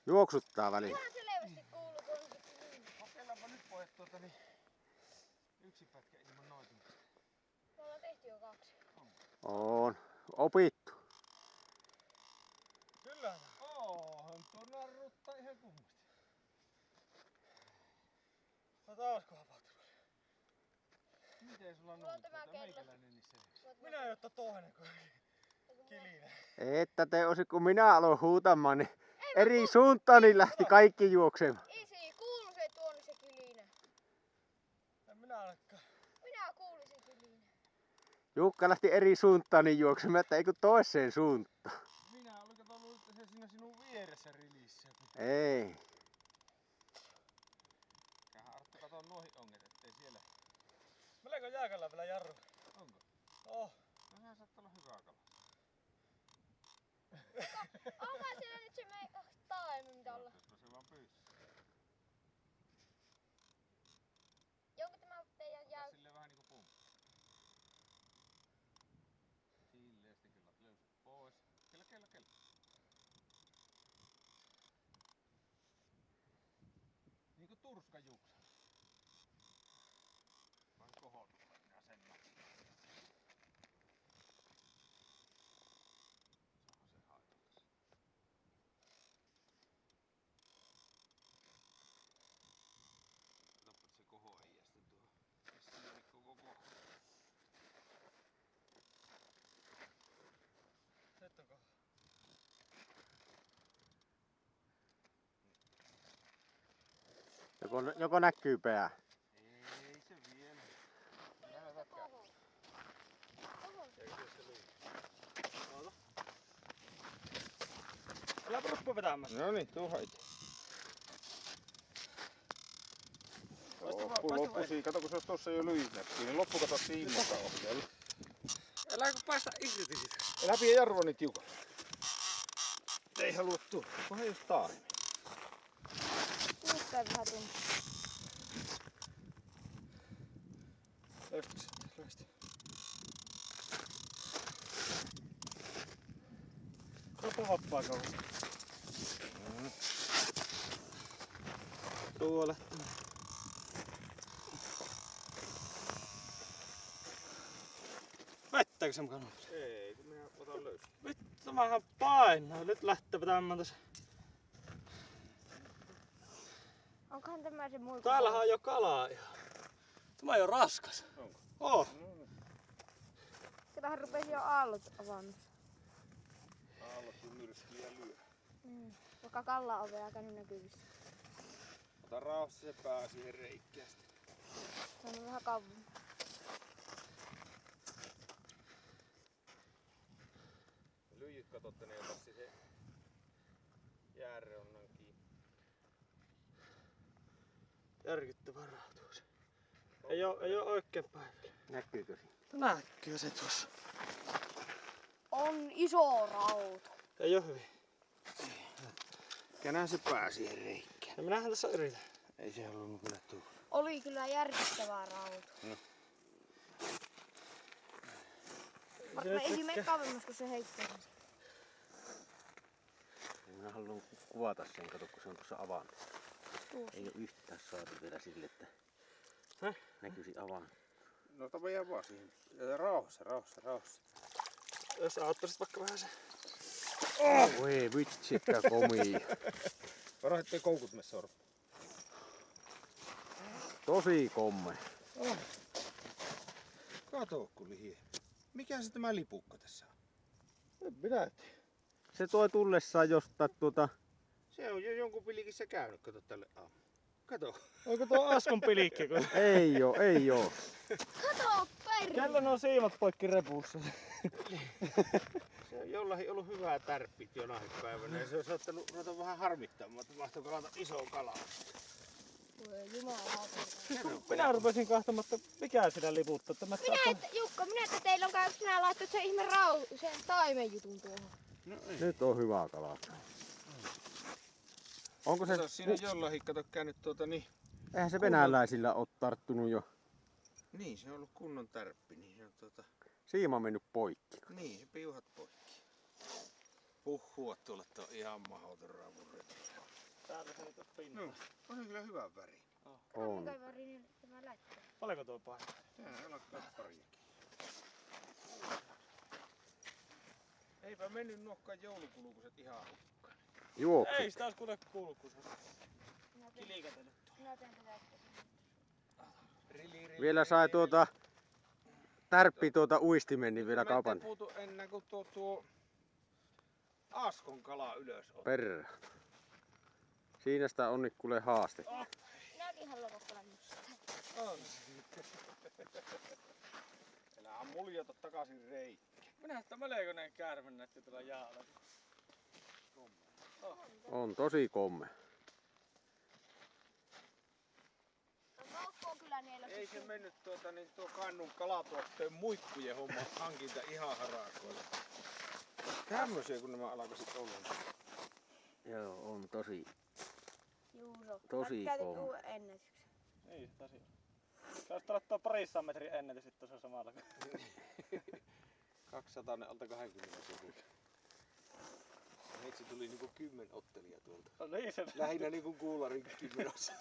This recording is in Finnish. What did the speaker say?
Juoksuttaa väliin. Ihan selvästi kuuluu tuonne. Kokeillaanpa nyt pois yksi pätkä ilman noitumista. Me ollaan tehty jo 2. On opittu. Kyllä. Oohan tuo narruttaa ihan kummasti. Olisikohan patrulla? Miten sulla Mulla on noin? tämä kello. Meikäläinen niin selvästi. Minä jotta toinen kun kilinen. Että te osi kun minä aloin huutamaan, niin eri suuntaan niin lähti kaikki juoksemaan. Isi, kuuluu se tuonne se kilinä. En minä olekaan. Minä kuulin se kilinä. Jukka lähti eri suuntaan niin juoksemaan, että ei kun toiseen suuntaan. Minä olin katsonut, että se siinä sinun vieressä rilissä. Ei. Kähän Arttu katon noihin onget, ettei siellä. Meneekö jääkalla vielä jarru? Onko? Oh. No sehän saattaa olla hyvä kala. Onko siellä nyt se taimen mitä olla? Se vaan pyysi. Onko tämä teidän jäy? Silleen vähän niinku pumppu. Silleen sitten kyllä löysät pois. Kellä. Niinku turskajuksa. Vaan kohottaa minä sen näin. Saanhan se haitata. Katoppa, että se koho ei jää sitten tuohon. Siinä koko koho. Nyt on koho. Joko näkyy pää? Ei se vielä. Onko se koho? Koho. Eikö se luu? Oota. Älä ruppu vetämään. No niin, tuu haiti. Loppusi, kato kun se olisi tossa jo lyijynäkkiä, niin loppu kato siinästä ohjalla. Älä kun päästä irti siitä. Älä pidä jarrua niin tiukalla. Ei halua tulla, kunhan just taahimia. Nyt vähän tuntuu. Löistä. Ruppu hoppaa kauan. Tuolle. Vettääkö se mukaan? Ei, kun minä otan löysää. Vittu vähän painaa. Nyt lähtee vetämään tässä. Onkohan tämä se muikku? Täällähän on jo kalaa ihan. Tämä on jo raskas. Onko? Oh. Tähän rupesi jo aallot avannut. Aallot kun myrskyjä lyö. Vaikka kalla on vielä käynyt näkyvissä. Ota rauhassa se pää siihen reikkään. Se on vähän kauan. Lyijyt katotte, ne passi se jääreunan kiinni. Järkyttävä rautuus. Ei oo oikein päivillä. Näkyykö siinä? Näkyy se tuossa. On iso rauta. Ei oo hyvin. Känään se pää siihen reikkään. Ja minähän tässä yritän. Ei se halunnut kyllä tulla. Oli kyllä järkyttävää rauta. No. Varmaan ei se mene kauemmas, kun se heittää. Minä haluan kuvata sen, kato kun se on tuossa avannut. Tuossa. Ei ole yhtään saatu vielä sille, että Häh? näkyisi avannut. No ota jää vaan siihen. Rauhassa. Jos auttaisit vaikka vähän se. Voi vitsi, että komii. Varo ettei koukut mene sorppu. Tosi komme. Kato kun lihiä. Mikä se tämä lipukka tässä on? En minä tiedä. Se toi tullessaan jostain Se on jo jonkun pilikissä käynyt, kato tälle aamulla. Kato. Onko tuo Askon pilikki? Ei oo. Kato perä! Kello on siimat poikki repussa. Se on jollain ollut hyvää tärppit jonain päivänä ja se on saattanut ruveta vähän harmittamaan, että mahtoiko kalata iso kala. Voi jumalauta. Minä rupesin kahtamaan, että mikä sitä liputtaa. Jukka, että teillä on käynyt, sinä laittoit sen ihme sen taimen jutun tuohon. No ei. Nyt on hyvä kala. Onko se... Kato, siinä on jollain kato käynyt niin. Eihän se venäläisillä oo tarttunut jo. Niin, se on ollut kunnon tärppi. Niin, se on Siima mennyt poikki. niin, se piuhat poikki. Puhua tuolla, että on ihan mahdoton ravun. Täältä se nyt on pinta. No, on se kyllä hyvä väri. On. Mikä värinen tämä lätkä? Paljonko tuo painaa? Tää alkaa pariakin. Eipä mennyt nuokkaan joulukulkuset ihan hukkaan. Juoksit. Ei sitä ois kuule kuullut, kun se on Minä teen, kilikätellyt. minä teen tätä. Vielä sai tärppi uistimen niin vielä kaupan puutu ennen kuin tuo Askon kala ylös on. perään. Siinä sitä on nyt kuule haaste. Minäkin haluan kokkala musta. On. Älä muljota takaisin reikki. Minä että melkoinen käärme näytti tuolla jäällä. On tosi komme. Noukko on kyllä niillä. Ei se mennyt tuo Kainuun kalatuotteen muikkujen homma hankinta ihan harakoille. Tämmöisiä kun nämä alkaisit olla. Joo, on tosi. Juuso. Tosi Käytit komme. uuden ennätyksen. Ei se tosiaan. Saisi tulla tuo parissa metrin ennätys sit tuossa samalla. 200 alta 20 sekuntia. Heitsi tuli niinku 10 ottelia tuolta. No niin se. Lähinnä niinku kuularin 10 osa.